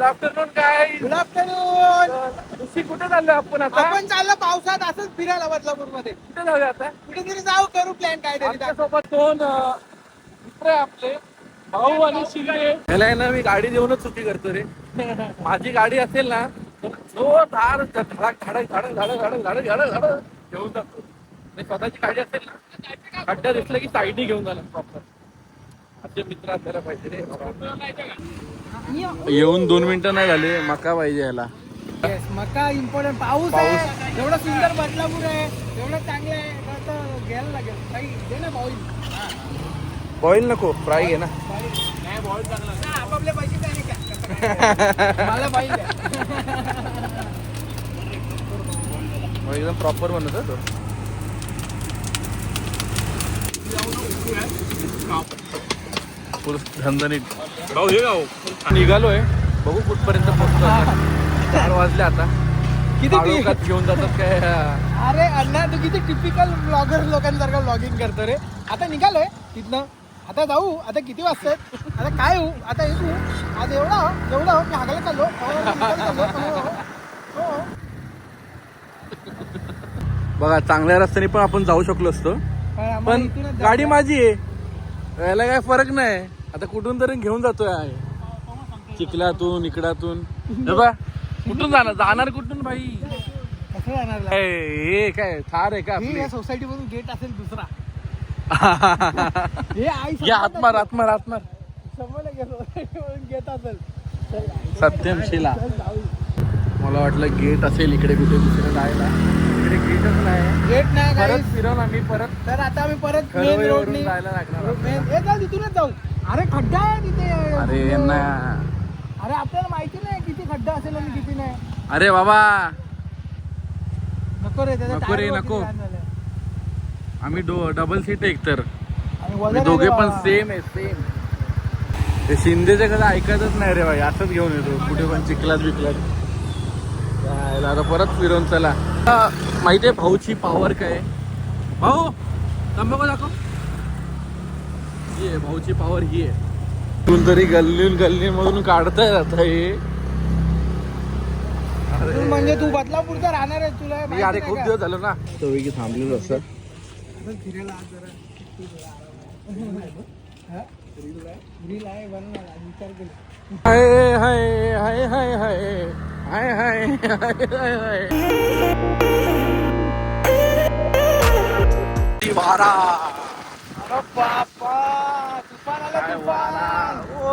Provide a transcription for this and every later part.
Afternoon काय good afternoon. कुठे चाललो आपण आता? आपण चाललो पावसात असंच फिरायला बदलापूर मध्ये. कुठे जाऊया आता? कुठेतरी जाऊ, करू प्लॅन काहीतरी. सोबत दोन मित्र आहे आपले, भाऊ आणि शिंदे. याला आहे ना, मी गाडी देऊनच चुकी करतो रे. माझी गाडी असेल ना तर जोरदार धडक धडक धडक धडक धडक धडक धडक धडक घेऊन जातो. आणि स्वतःची गाडी असेल ना, खड्डा दिसला की साईडनी घेऊन जाणार प्रॉपर. असे मित्र आपल्याला पाहिजे रे. येऊन 2 मिनिटं नाही झाले, मका पाहिजे याला. मका इम्पॉर्टंट. पाऊस आहे, एवढं सुंदर बदलापूर आहे, एवढं चांगलं आहे, तर घ्यायला लागेल. काही दे ना बॉईल. बॉईल नको, फ्राय घे ना. बॉईल चांगला. आपापले पैसे काय नाही का? मला बॉईल द्या. एकदम प्रॉपर बनवतो तो. झणझणीत निघालोय, बघू कुठपर्यंत पोहोचतो. 4 वाजले आता. किती घेऊन जातात काय? अरे अण्णा, तू किती टिपिकल ब्लॉगर लोकांसारखं ब्लॉगिंग करतो रे. आता निघालोय तिथनं, आता जाऊ. आता किती वाजतात? आता काय होऊ? आता येऊ आज एवढं मी हागायला चाललो. बघा, चांगल्या रस्त्याने पण आपण जाऊ शकलो असतो, पण गाडी माझी आहे, याला काय फरक नाही. आता कुठून तरी घेऊन जातोय, चिखलातून इकडातून. बा कुठून जाणार कुठून भाई? कसं जाणार? हे काय थार आहे का आपली? सोसायटी मधून गेट असेल दुसरा. आत्मार गेट असेल. सत्यम शिला. मला वाटलं गेट असेल इकडे कुठे दुसरं जायला. इकडे गेटच नाही. गेट नाही, परत फिरवून आम्ही परत. तर आता आम्ही परत मेन खरवईवरून रोडनी जायला लागणार. जाऊ, तिथूनच जाऊ. अरे खड्डा आहे तिथे. अरे ना, अरे आपल्याला माहिती नाही किती खड्डा असेल आणि किती नाही. अरे बाबा नको रे, नको रे, नको. आम्ही डबल सीट एक तर वजन दोघे आहे पण बाबा. सेम आहे, सेम. ते शिंदेचं कसं ऐकतच नाही रे भाई, असंच घेऊन येतो कुठे पण चिखलात बिकलात. आता परत फिरवून चला. माहितीये भाऊची पावर काय? भाऊ तंबाखू दाखव. ही आहे भाऊची पावर, ही आहे. तून तरी गल्ली मधून काढताय आता हे. तू म्हणजे तू बदलापूरचा राहणार आहे, तुला मी माहिती अरे नाही खूप का? दिवस झालो ना, तो थांबलेलो असं. आपण फिरायला आज जरा रील आहे बनवायला विचार केला. हाय हाय हाय हाय हाय हाय हाय हाय हाय. वारा. अरे बापा, तुफान आलं, तुफान. ओ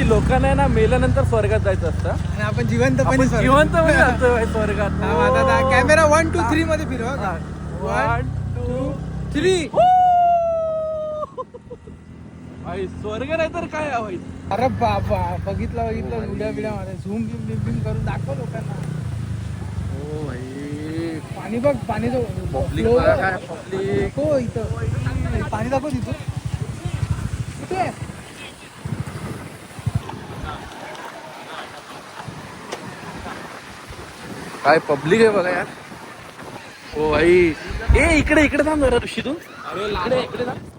लोकांना आहे ना, मेल्यानंतर स्वर्गात जायचं असतं आणि आपण जिवंत आपण जिवंत मध्ये जातोय स्वर्गात. कॅमेरा 1 2 3 मध्ये फिरवा. 1 2 3. भाई स्वर्ग नाही तर काय भाई. अरे बाबा, बघितलं उड्या बिड्या मध्ये झूम बिम करून दाखव लोकांना. हो भाई, पाणी बघ, पाणी जो पब्लिक flow बघा बघ. काय पब्लिक. हो इथं पाणी दाखव तिथं. कुठे आहे? काय पब्लिक आहे बघा यार. हो भाई, ए इकडे थांब जरा ऋषी तू. इकडे थांब.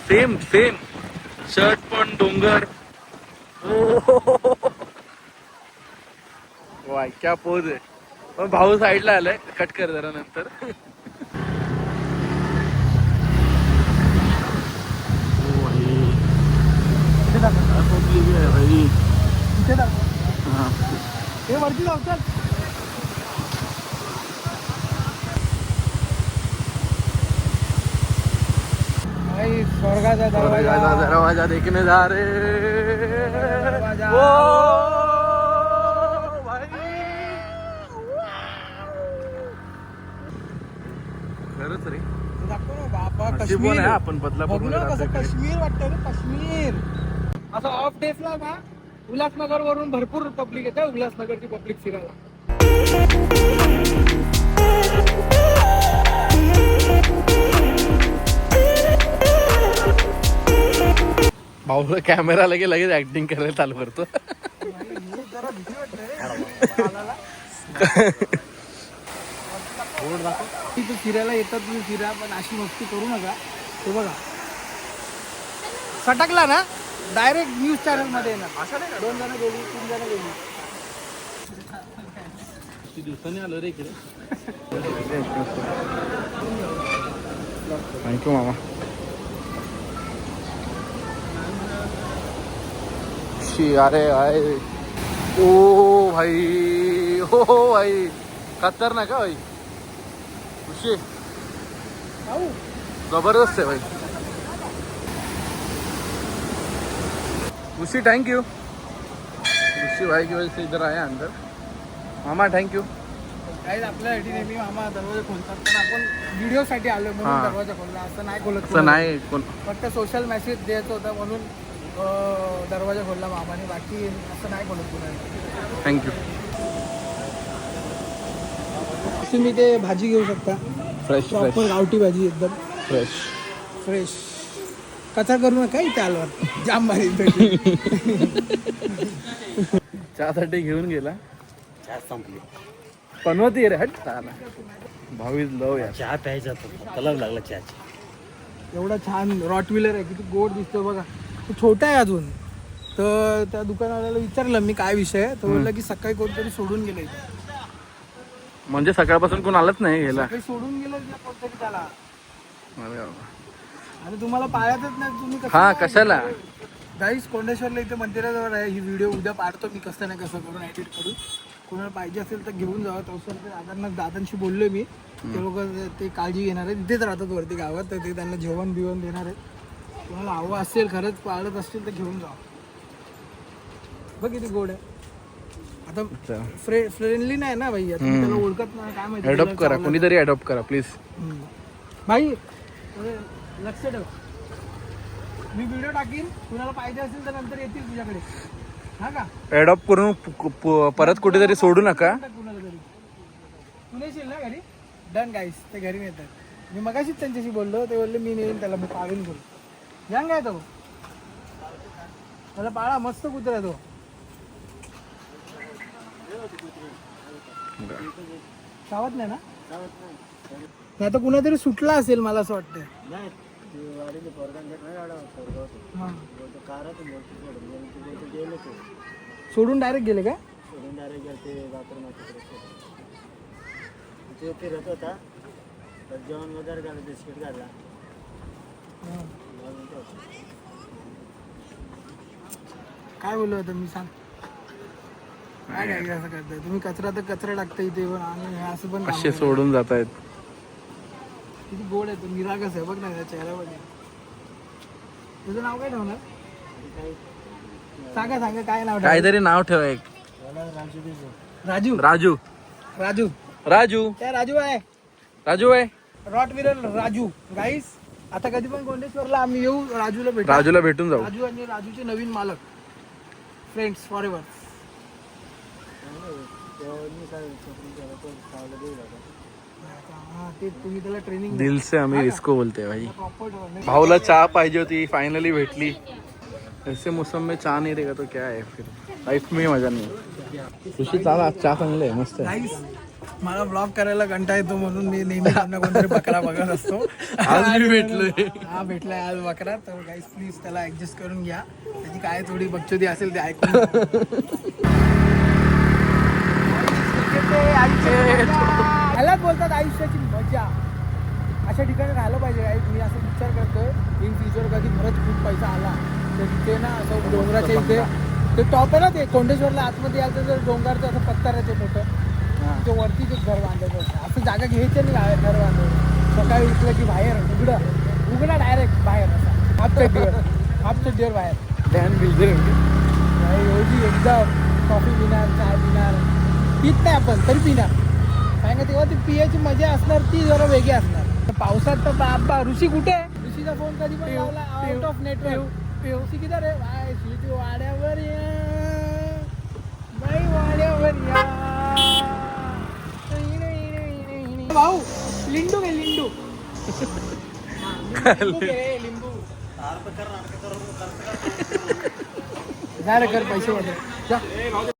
सेम शर्ट पण डोंगर. वाय क्या पोज आहे. पण भाऊ साईडला आलाय, कट कर जरा नंतर. पब्लिक आहे भाई. इथे दाखव. हे वरती लावतात. स्वर्गाचा दरवाजा देखने जा रे. खरंच रे, दाखव ना बाबा. काश्मीर आहे. आपण बदलापूर मध्ये कसं राहतोय. काश्मीर वाटतं रे, काश्मीर. असं ऑफ डेजला ना उल्हासनगर वरून भरपूर पब्लिक येते. उल्हासनगरची पब्लिक फिरायला. भाऊ कॅमेरा लगेच ऍक्टिंग करायला चालू करतो. जरा भीती वाटते रे. तिथे फिरायला येतात तुम्ही फिरा, पण अशी मस्ती करू नका. ते बघा सटकला ना डायरेक्ट न्यूज चॅनल मध्ये येणार. 2 जण गेली 3 जण गेली. किती दिवसांनी आलो रे इकडे. थँक्यू मामा. अरे अरे ओ भाई, हो भाई, खतरनाक आहे भाई. खुशी जबरदस्त है भाई. खुशी थैंक यू. खुशी भाई की वजह से इधर आया अंदर. मामा थैंक यू. काही आपल्यासाठी नेहमी मामा दरवाजा खोलतात, पण आपण व्हिडिओसाठी आलो म्हणून हा. दरवाजा खोलला. असं नाही खोलत. असं नाही कोण. फक्त सोशल मेसेज द्यायचं होतं म्हणून दरवाजा खोलला मामाने. बाकी असं नाही खोलत कुणाला. थँक्यू. तुम्ही ते भाजी घेऊ शकता. फ्रेश प्रॉपर फ्रेश गावठी भाजी एकदम फ्रेश. फ्रेश. कचरा करू नका इथे आल्यावर. जाम भारी भेटली. चहासाठी घेऊन गेला. चहा संपली. पनवती रे हट चाला. भावीच लव यार. चहा प्यायचा तलाव लागला चहाची. एवढा छान रॉट व्हीलर आहे, किती गोड दिसतो बघा. तो छोटा आहे अजून. तर त्या दुकानवाल्याला विचारलं मी काय विषय आहे, तो बोलला की सकाळी कोणतरी सोडून गेलं इथे. म्हणजे सकाळपासून कोण आलंच नाही गेला. सकाळी सोडून गेलं की कोणतरी त्याला. अरे बाबा. आणि तुम्हाला पाळतच नाही तुम्ही हा कशाला. गाईस कोंडेश्वरला इथे मंदिराजवळ आहे. ही व्हिडिओ उद्या पाडतो मी कसं ना कसं करून एडिट करून. कोणाला पाहिजे असेल तर घेऊन जावं. तसं दादांशी बोललोय मी. ते लोक ते काळजी घेणार आहेत. तिथेच राहतात वरती गावात. तर ते त्यांना जेवण बिवण देणार आहेत. तुम्हाला हवं असेल खरंच पाळत असतील तर घेऊन जा. बघ किती गोड आहे. आता फ्रेंडली नाही ना भाई. आता मी त्याला ओळखत नाही काय माहिती. अडॉप्ट करा कोणीतरी. अडॉप्ट करा प्लीज. भाई लक्ष ठेव. मी व्हिडिओ टाकीन. कुणाला पाहिजे असेल तर नंतर येतील तुझ्याकडे. हा का अडॉप्ट करून परत कुठेतरी सोडू नका. कुणाला तरी. तू येशील ना घरी. डन गाईस. ते घरी येतात. मी मगाशीच त्यांच्याशी बोललो. ते बोलले मी नेईन त्याला. मी पाळून बोल. यंग आहे तो. त्याला पाळा. मस्त कुत्रा आहे तो. चावत नाही ना. नाही तर कुणातरी सुटला असेल मला असं वाटतं. सोडून डायरेक्ट गेले काय. फिरत होता जेवण वगैरे झालं. बिस्किट घातला. काय बोललो होतं मी सांग. काय काय असं करताय तुम्ही. कचरा तर कचरा टाकता इथे पण. आणि हे असं पण असे सोडून जात आहेत. किती गोड आहे तो. निरागस आहे बघ ना त्या चेहऱ्यावर. तुझं नाव काय ठेवणार. सांगा सांगा काय नाव ठेवणार. काहीतरी नाव ठेवा एक. राजू. राजू. राजू. राजू. त्या राजू आहे. राजू आहे. Rot wheeler Raju. गाईस आता कधी पण कोंडेश्वरला आम्ही येऊ. राजूला भेटू. राजूला भेटून जाऊ. राजू आणि राजूचे नवीन मालक. Friends for ever. ते तुम्ही त्याला ट्रेनिंग दिल से आम्ही इसको बोलते भाई. प्रॉपर. भाऊला चहा पाहिजे होती. फायनली भेटली. ऐसे मौसम में चहा नहीं देगा तो क्या है फिर. लाईफ में मजा नाही. खुशी चाला चहा चांगले आहे मस्त आहे. गाईस मला ब्लॉग करायला कंटाळा येतो म्हणून मी नेहमी कोणतरी बकरा बघत असतो. आज मी भेटलोय. हा भेटलाय आज बकरा. तर गाईस प्लीज त्याला ऍडजस्ट करून घ्या. त्याची काय थोडी बकचोदी असेल ते ऐकून. यालाच बोलतात आयुष्याची मजा. अशा ठिकाणी राहिलं पाहिजे. काही मी असं विचार करतोय इन फ्युचर कधी खरंच खूप पैसा आला तर तिथे ना असं डोंगराच्या इथे ते टॉप आहे ना ते कोंडेश्वरला आतमध्ये यायचं तर डोंगरचं असं पत्थर आहे ते मोठं. तिथे वरती ते घर बांधायचं असतं. असं जागा घ्यायचं नाही घर बांधायचं. सकाळी उठलं की बाहेर उघडा डायरेक्ट बाहेर असा हाफ चड्डीवर बाहेर. डॅन बिल्डर रोजी एकदम कॉफी पिणार चाय पिणार. पित नाही आपण तरी पिणार. कारण का तेव्हा ती पियाची मजा असणार ती जरा वेगळी असणार. पावसात तर बाबा ऋषी कुठे. ऋषीचा फोन कधी पण लावला आउट ऑफ नेटवर्क. ऋषी किती रे वाड्यावर या बाई वाड्यावर या. भाऊ लिंडू घे लिंडू. लिंबू झालं कर पैसे वाटत.